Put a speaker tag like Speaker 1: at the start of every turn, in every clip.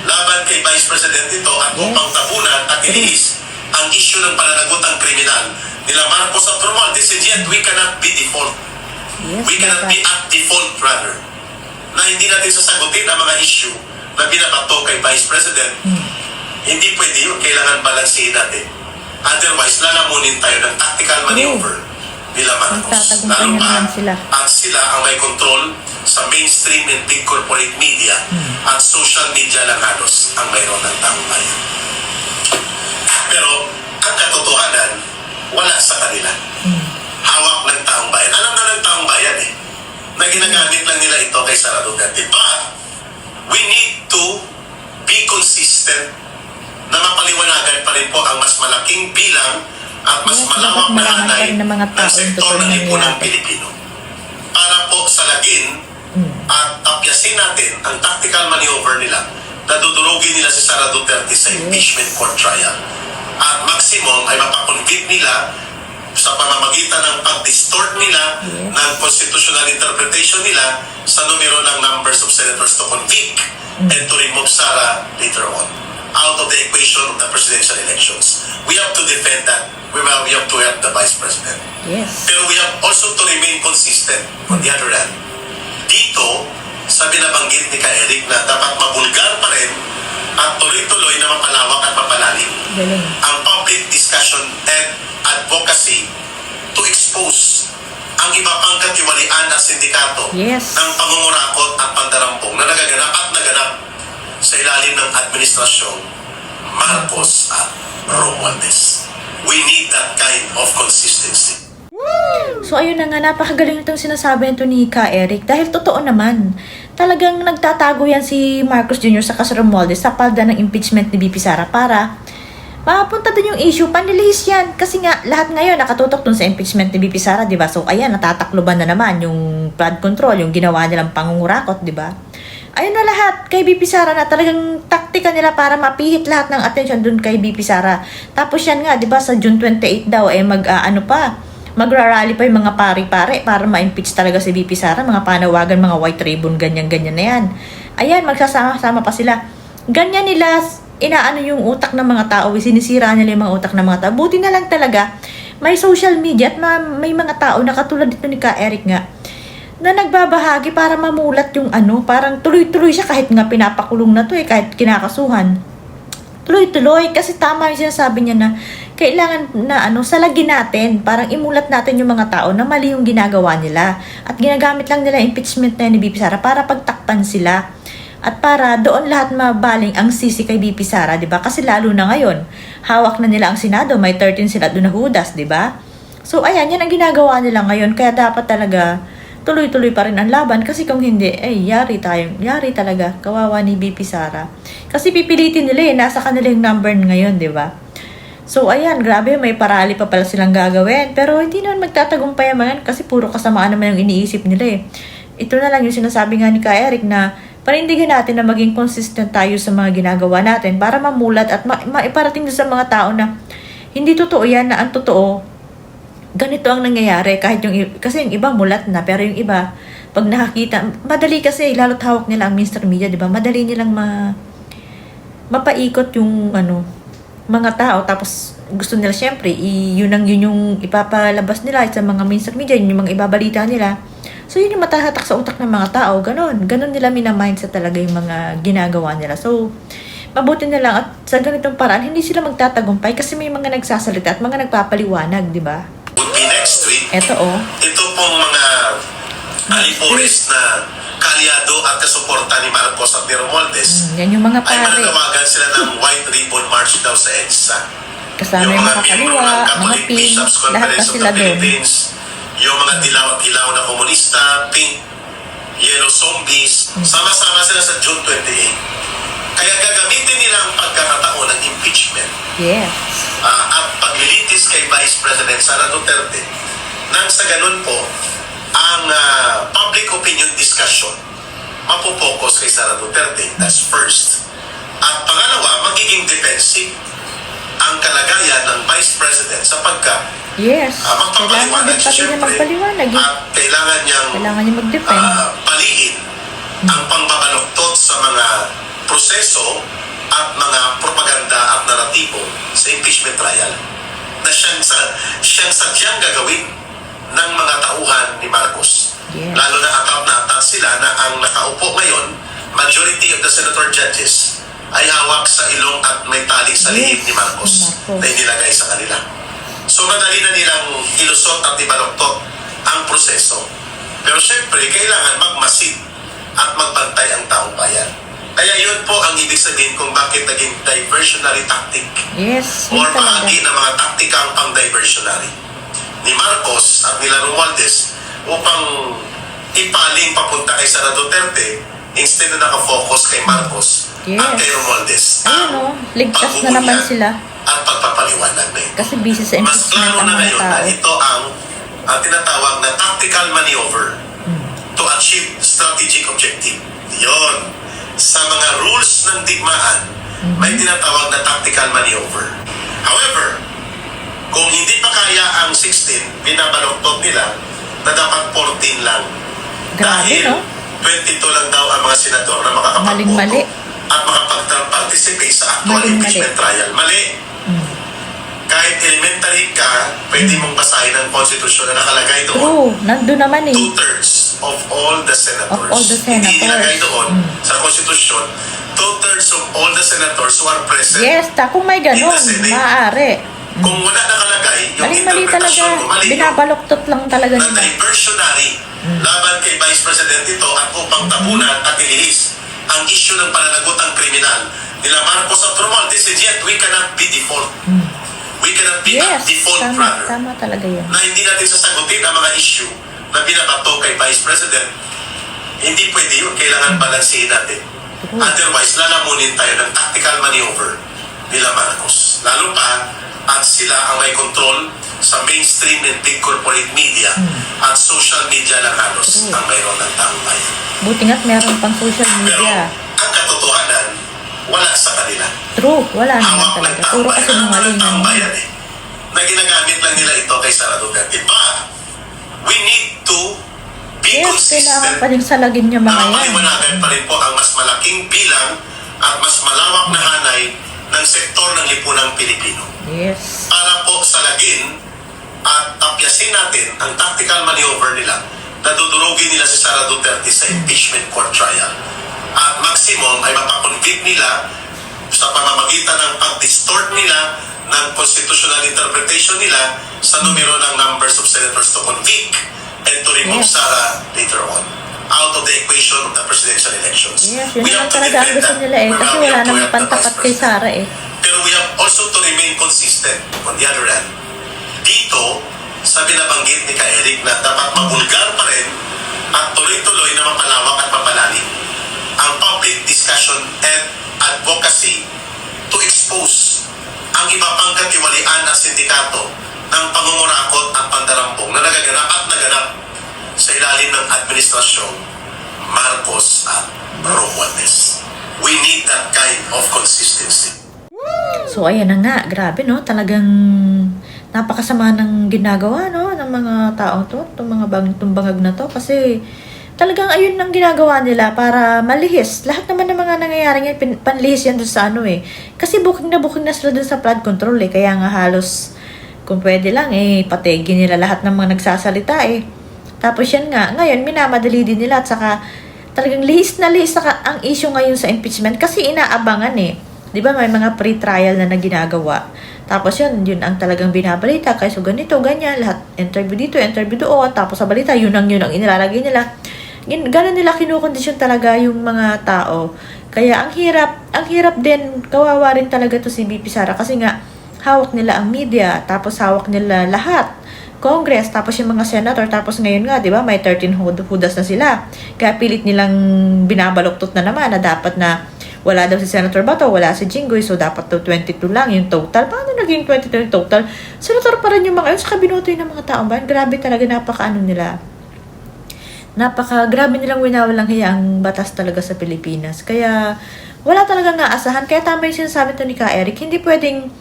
Speaker 1: laban kay Vice President ito at upang tabunan at iliis ang issue ng pananagutang kriminal nila Marcos at Romualdez, and yet we cannot be default. We cannot be at default rather. Na hindi natin sasagutin ang mga issue na binabato kay Vice President. Hindi pwede yun. Kailangan balansihin natin. Otherwise, lalamunin tayo ng tactical maneuver nila Marcos. Lalo pa at sila ang may control sa mainstream and big corporate media at social media lang halos ang mayroon ng taong bayan. Pero ang katotohanan, wala sa kanila. Hawak ng taong bayan. Alam na ng taong bayan na ginagamit lang nila ito kay Sara Duterte. But we need to be consistent na mapaliwanagan pa rin po ang mas malaking bilang at mas malawak na hanay ng sektor ng lipunang Pilipino. Para po salagin at tapyasin natin ang tactical maneuver nila na dudurugin nila si Sara Duterte sa impeachment court trial. At maximum ay mapakonvict nila sa pamamagitan ng pag-distort nila ng constitutional interpretation nila sa numero ng numbers of senators to convict and to remove Sara later on out of the equation of the presidential elections. We have to defend that. We have to help the Vice President. Pero we have also to remain consistent on the other hand. Dito, sa binabanggit ni Ka-Eric na dapat mabulgar pa rin at tuloy-tuloy na mapalawak at mapalalim ang public discussion and advocacy to expose ang iba pang katiwalian na sindikato ng pangungurakot at pandarampong na nagaganap at naganap sa ilalim ng administrasyong Marcos at Romualdez. We need that kind of consistency.
Speaker 2: So ayun na nga, napakagaling itong sinasabi nito ni Ka-Eric dahil totoo naman. Talagang nagtatago yan si Marcos Jr. sa kaso Romualdez sa palda ng impeachment ni BP Sara para mapunta din yung issue, panilihis yan. Kasi nga, lahat ngayon nakatutok dun sa impeachment ni BP Sara, diba? So ayan, natatakloban na naman yung flood control, yung ginawa nilang pangungurakot, diba? Ayun na lahat kay BP Sara na talagang taktika nila para mapihit lahat ng attention dun kay BP Sara. Tapos yan nga, diba, sa June 28 daw, magra-rally pa yung mga pari-pare para ma-impeach talaga si BP Sara, mga panawagan, mga white ribbon, ganyan-ganyan na yan. Ayan, magsasama-sama pa sila. Ganyan nila inaano yung utak ng mga tao, sinisira nila yung mga utak ng mga tao. Buti na lang talaga, may social media at may mga tao na katulad dito ni Ka-Eric nga, na nagbabahagi para mamulat yung parang tuloy-tuloy siya kahit nga pinapakulong na to kahit kinakasuhan. Tuloy-tuloy, kasi tama yung sinasabi niya na kailangan na salagin natin, parang imulat natin yung mga tao na mali yung ginagawa nila. At ginagamit lang nila impeachment na ni BP Sara para pagtakpan sila. At para doon lahat mabaling ang sisi kay BP Sara, 'di ba? Kasi lalo na ngayon, hawak na nila ang Senado, may 13 sila doon na hudas, 'di ba? So ayan, yan ang ginagawa nila ngayon, kaya dapat talaga tuloy-tuloy pa rin ang laban kasi kung hindi, yari talaga, kawawa ni BP Sara. Kasi pipilitin nila nasa kanila yung number ngayon, 'di ba? So ayan, grabe, may parali pa pala silang gagawin, pero hindi naman magtatagumpay man kasi puro kasamaan naman yung iniisip nila Ito na lang yung sinasabi nga ni Ka-Eric na panindigan natin na maging consistent tayo sa mga ginagawa natin para mamulat at maiparating sa mga tao na hindi totoo yan, na ang totoo, ganito ang nangyayari. Kasi yung iba mulat na, pero yung iba, pag nakakita, madali kasi, lalo't hawak nila ang mainstream media, di ba? Madali nilang mapaikot yung mga tao, tapos gusto nila syempre, yun yung ipapalabas nila sa mga mainstream media, yun yung mga ibabalita nila. So, yun yung matahatak sa utak ng mga tao. Ganon nila minamindset talaga yung mga ginagawa nila. So, mabuti na lang at sa ganitong paraan, hindi sila magtatagumpay kasi may mga nagsasalita at mga nagpapaliwanag, di ba?
Speaker 1: Would be next week.
Speaker 2: Ito
Speaker 1: pong mga alipores na kalyado at kasuporta ni Marcos at ni Romualdez.
Speaker 2: Yan yung mga
Speaker 1: ay
Speaker 2: pare.
Speaker 1: mananawagan sila ng White Ribbon March daw sa EDSA.
Speaker 2: Kasama yung mga kaliwa, mga pink, lahat na sila doon.
Speaker 1: Yung mga dilaw na komunista, pink, yellow zombies, sama-sama sila sa June 28. Kaya gagamitin nila ang pagkakataon ng impeachment at paglilitis kay Vice President Sara Duterte nang sa ganun po ang public opinion discussion mapopokus kay Sara Duterte. That's first. At pangalawa, magiging defensive ang kalagayan ng Vice President sapagkat
Speaker 2: kailangan din pati niya magpaliwanag.
Speaker 1: At kailangan niyang
Speaker 2: mag-defend.
Speaker 1: paliin ang pangbabaluktot sa mga proseso siyang sadyang gagawin ng mga tauhan ni Marcos.
Speaker 2: Yes.
Speaker 1: Lalo na atap na atap sila na ang nakaupo ngayon, majority of the senator judges ay hawak sa ilong at may tali sa lihim ni Marcos na inilagay sa kanila. So madali na nilang ilusot at ibaloktot ang proseso. Pero syempre, kailangan magmasid at magbantay ang taong bayan. Kaya yun po ang ibig sabihin kung bakit naging diversionary tactic.
Speaker 2: Yes,
Speaker 1: Or
Speaker 2: yun talaga.
Speaker 1: bahagi ng mga taktikang pang-diversionary ni Marcos at nila Romualdez upang ipaling papunta kay Sara Duterte instead na nakafocus kay Marcos
Speaker 2: Yes.
Speaker 1: at kay Romualdez.
Speaker 2: Ayun o, ligtas na naman sila.
Speaker 1: At pagpapaliwanag na ito.
Speaker 2: Kasi busy sa
Speaker 1: Mas
Speaker 2: impeachment
Speaker 1: klaro
Speaker 2: ang
Speaker 1: na
Speaker 2: mga
Speaker 1: ngayon na
Speaker 2: tao.
Speaker 1: ito ang tinatawag na tactical maneuver to achieve strategic objective. Yon. Sa mga rules ng digmaan, may tinatawag na tactical maneuver. However, kung hindi pa kaya ang 16, binabaloktot nila na dapat 14 lang.
Speaker 2: Grabe,
Speaker 1: Dahil
Speaker 2: no?
Speaker 1: 22 lang daw ang mga senador na makakapagboto
Speaker 2: Maling-mali.
Speaker 1: at makapag-participate sa actual
Speaker 2: Maling-mali.
Speaker 1: impeachment trial. Mali. Kahit elementary ka, pwede mong basahin ang konstitusyon na nakalagay doon.
Speaker 2: True, nandun naman eh.
Speaker 1: 2/3 of all the senators.
Speaker 2: Of all the senators.
Speaker 1: Hindi nilagay doon sa konstitusyon, 2/3 of all the senators who are present.
Speaker 2: Yes, kung may ganun, maaari.
Speaker 1: Kung wala nakalagay, yung
Speaker 2: Mali-mali talaga.
Speaker 1: interpretasyon mo, mali yun.
Speaker 2: Binabaloktot lang talaga
Speaker 1: Na
Speaker 2: nila.
Speaker 1: diversionary laban kay Vice President ito at upang tabunan at ilihis ang isyu ng pananagutang kriminal nila Marcos at Romualdez, and yet we cannot be default. We cannot be
Speaker 2: Yes,
Speaker 1: at default
Speaker 2: tama,
Speaker 1: runner.
Speaker 2: tama talaga yun.
Speaker 1: Na hindi natin sasagutin ang mga issue na binabato kay Vice President. Hindi pwede yun. Kailangan balansihin natin. Otherwise, lalamunin tayo ng tactical maneuver nila Marcos. Lalo pa, at sila ang may control sa mainstream and big corporate media at social media lang halos ang mayroon ng taong bayan.
Speaker 2: Buti nga't meron pang social
Speaker 1: Pero
Speaker 2: media.
Speaker 1: ang katotohanan, wala sa kanila.
Speaker 2: True, wala naman
Speaker 1: Hawak ng
Speaker 2: talaga.
Speaker 1: taong
Speaker 2: Puro
Speaker 1: bayan.
Speaker 2: kasi
Speaker 1: Alam
Speaker 2: nungaling
Speaker 1: ng taong
Speaker 2: naman.
Speaker 1: bayan na ginagamit lang nila ito kay Sara Duterte. But, we need to be
Speaker 2: Yes, kailangan
Speaker 1: consistent
Speaker 2: pa rin salagin yung mga
Speaker 1: na
Speaker 2: yan.
Speaker 1: mapaliwanagan pa rin po ang mas malaking bilang at mas malawak na hanay ng sektor ng lipunang Pilipino.
Speaker 2: Yes.
Speaker 1: Para po salagin at tapyasin natin ang tactical maneuver nila na dudurugin nila si Sara Duterte sa impeachment court trial. At maximum ay mapakonvict nila sa pamamagitan ng pag-distort nila ng constitutional interpretation nila sa numero ng numbers of senators to convict and to remove
Speaker 2: Yes.
Speaker 1: Sara later on out of the equation of the presidential elections.
Speaker 2: Yes, yun
Speaker 1: We
Speaker 2: naman
Speaker 1: have to
Speaker 2: talaga ang
Speaker 1: defend
Speaker 2: gusto
Speaker 1: that.
Speaker 2: nila eh. Kasi
Speaker 1: We
Speaker 2: wala
Speaker 1: have to
Speaker 2: namang
Speaker 1: help the
Speaker 2: pantapat
Speaker 1: Vice
Speaker 2: kay
Speaker 1: President.
Speaker 2: Sara eh.
Speaker 1: Pero we have also to remain consistent on the other hand. Dito, sa binabanggit ni Ka-Eric na dapat mabulgar pa rin at tuloy-tuloy na mapalawak at mapalalim ang public discussion and advocacy to expose ang iba pang katiwalian at sindikato ng pangungurakot at pandarambong na nagaganap at naganap sa ilalim ng administrasyon Marcos at Romualdez. We need that kind of consistency.
Speaker 2: So, ayan na nga. Grabe, no? Talagang napakasama ng ginagawa, no? Ng mga tao to. Itong mga bangag na to. Kasi talagang ayun ang ginagawa nila para malihis. Lahat naman ng mga nangyayari ngayon, panlihis yan dun sa ano eh. Kasi booking na sila dun sa flood control eh. Kaya nga halos, kung pwede lang eh, patigin nila lahat ng mga nagsasalita eh. Tapos yan nga, ngayon minamadali din nila at saka talagang lihis na ang issue ngayon sa impeachment kasi inaabangan eh. 'Di ba may mga pre-trial na ginagawa. Tapos yun ang talagang binabalita kaya so ganito, ganyan, lahat interview dito, interview doon, tapos sa balita yun ang inilalagay nila. Ganun nila kinukondisyon talaga yung mga tao. Kaya ang hirap din, kawawa rin talaga to si BP Sara kasi nga hawak nila ang media, tapos hawak nila lahat. Congress, tapos yung mga senator, tapos ngayon nga, di ba, may 13 hudas na sila. Kaya pilit nilang binabaloktot na naman na dapat na wala daw si Senator Bato, wala si Jinggoy, so dapat daw 22 lang yung total. Paano naging 22 yung total? Senator pa rin yung mga yun, saka binutoy ng mga taong bayan. Grabe talaga, grabe nilang winawalang hiya ang batas talaga sa Pilipinas. Kaya, wala talaga nga asahan. Kaya tama yung sinasabi to ni Ka Eric, hindi pwedeng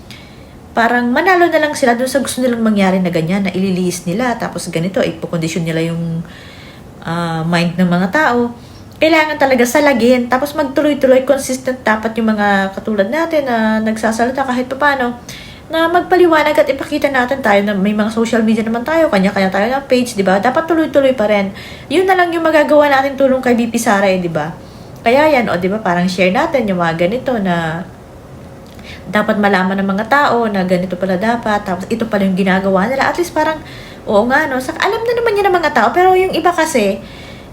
Speaker 2: parang manalo na lang sila dun sa gusto nilang mangyari na ganyan, na ililihis nila, tapos ganito, ipokondisyon nila yung mind ng mga tao. Kailangan talaga salagin, tapos magtuloy-tuloy, consistent dapat yung mga katulad natin na nagsasalita kahit paano, na magpaliwanag at ipakita natin tayo na may mga social media naman tayo, kanya-kanya tayo ng page, di ba? Dapat tuloy-tuloy pa rin. Yun na lang yung magagawa natin tulong kay VP Sara, di ba? Kaya yan, di ba, parang share natin yung mga ganito na dapat malaman ng mga tao na ganito pala dapat, tapos ito pala yung ginagawa nila. At least parang, oo nga, no? Alam na naman yun ng mga tao, pero yung iba kasi,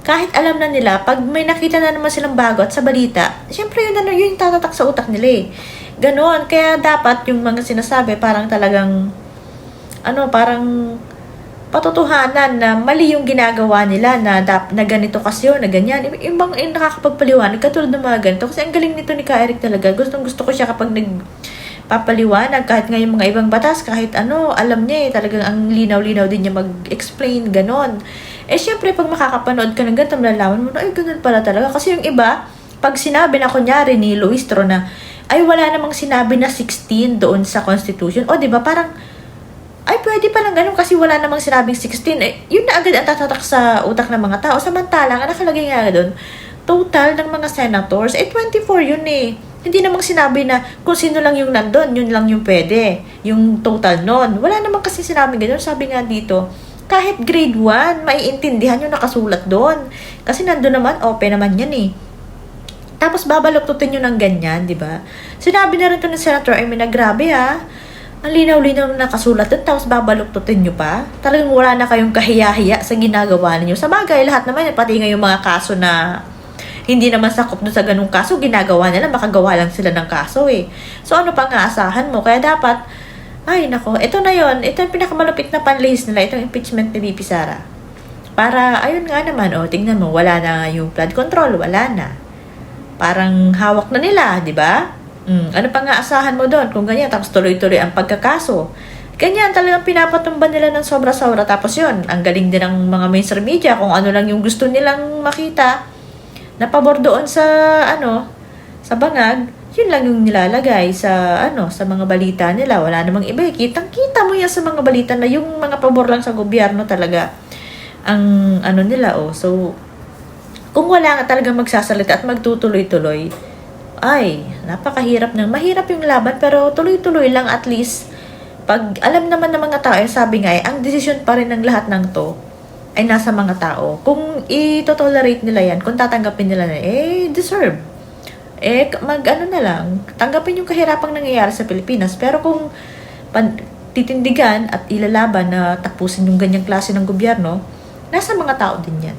Speaker 2: kahit alam na nila, pag may nakita na naman silang bago at sa balita, syempre yun yung tatatak sa utak nila eh. Ganon. Kaya dapat yung mga sinasabi, parang talagang, parang patotohanan na mali yung ginagawa nila na ganito kasi yun, na ganyan. Yung bang nakakapagpaliwanag, katulad ng mga ganito. Kasi ang galing nito ni Ka Eric talaga. Gusto ko siya kapag nagpapaliwanag, kahit nga yung mga ibang batas, kahit alam niya eh, talagang ang linaw-linaw din niya mag-explain, ganon. Eh, syempre, pag makakapanood ka ng ganito, malalaman mo na, ay, ganun pala talaga. Kasi yung iba, pag sinabi na kunyari ni Luistro na, ay, wala namang sinabi na 16 doon sa Constitution. O, diba, parang, ay, pwede palang ganun kasi wala namang sinabing 16. Eh, yun na agad ang tatatak sa utak ng mga tao. Samantalang, ang nakalagay nga doon, total ng mga senators, 24 yun eh. Hindi namang sinabi na kung sino lang yung nandun, yun lang yung pwede. Yung total nun. Wala namang kasi sinabi ganun. Sabi nga dito, kahit grade 1, maiintindihan yung nakasulat doon. Kasi nandun naman, open naman yan eh. Tapos babaluktutin nyo ng ganyan, di ba? Sinabi na rin ito ng Senator Ermina, grabe ha. Ang linaw-linaw na nakasulat doon, tapos babaluktutin nyo pa. Talagang wala na kayong kahiya-hiya sa ginagawa ninyo. Sa bagay, lahat naman, pati nga yung mga kaso na hindi naman sakop doon sa ganung kaso, ginagawa nila, makagawa lang sila ng kaso eh. So ano pang aasahan mo? Kaya dapat, ay nako, ito na yon, ito yung pinakamalupit na panlihis nila, itong impeachment ni VP Sara. Para, ayun nga naman, tingnan mo, wala na yung flood control, wala na. Parang hawak na nila, di ba? Ano pang aasahan mo doon? Kung ganyan, tapos tuloy-tuloy ang pagkakaso. Ganyan, talagang pinapatumba nila ng sobra-sobra. Tapos yun, ang galing din ng mga mainstream media, kung ano lang yung gusto nilang makita, na pabor doon sa, sa bangag, yun lang yung nilalagay sa sa mga balita nila. Wala namang iba. Kitang-kita mo yan sa mga balita na yung mga pabor lang sa gobyerno talaga ang nila. So, kung wala nga talagang magsasalita at magtutuloy-tuloy, ay, napakahirap nang. Mahirap yung laban pero tuloy-tuloy lang at least. Pag alam naman ng mga tao, sabi nga ang desisyon pa rin ng lahat ng to ay nasa mga tao. Kung i-tolerate nila yan, kung tatanggapin nila na, deserve. Na lang, tanggapin yung kahirapang nangyayari sa Pilipinas. Pero kung titindigan at ilalaban na tapusin yung ganyang klase ng gobyerno, nasa mga tao din yan.